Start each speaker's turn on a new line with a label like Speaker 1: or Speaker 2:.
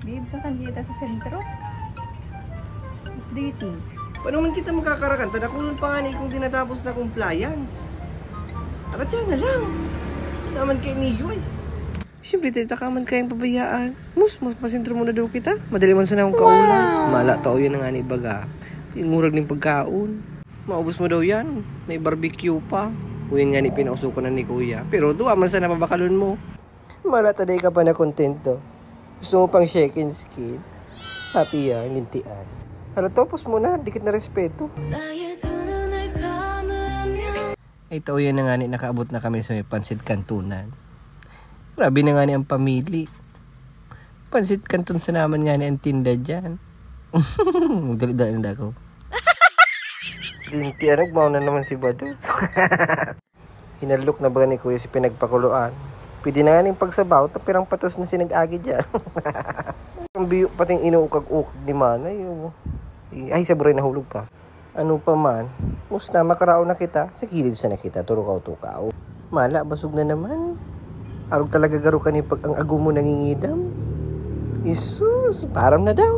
Speaker 1: Babe, kakandita sa sentro. What do you think?
Speaker 2: Paano man kita makakarakan? Tadakulon pa nga na kung dinatapos na compliance. Tara dyan na lang. Naman kay niyo eh. Siyempre, ka man kayang pabayaan. Masintro muna daw kita. Madali man sa akong kaulan. Mala tao yan nga ni baga. Yung murag ng pagkaon. Maubos mo daw yan. May barbecue pa. Uyan nga ni pinausuko na ni kuya. Pero duwa man sa napabakalon mo. Mala taday ka pa na kontento. Gusto mo pang shake and skin. Happy yan, lintian. Hala, topos mo na. Dikit na respeto. Ay, tao yan na nga ni nakaabot na kami sa may pansit kantunan. Grabe na nga ni ang pamili. Pansit kanton sa naman nga ni ang tinda dyan. Galit-galit na ako. Linti, nagmaw na naman si Bados. Hinalok na ba ni Kuya si pinagpakuluan? Pwede na nga ning pagsabaw, tapirang patos na sinag-agi dyan. Ang biyo pating inuukag-ukag ni Manay. Ay, saburay na hulog pa. Ano pa man, musta makarao na kita, sa kilid sa nakita, turukaw-tukaw. Mala, basog na naman. Arog talaga garo ka ni pag ang ago mo nangingidam. Isus, param na daw.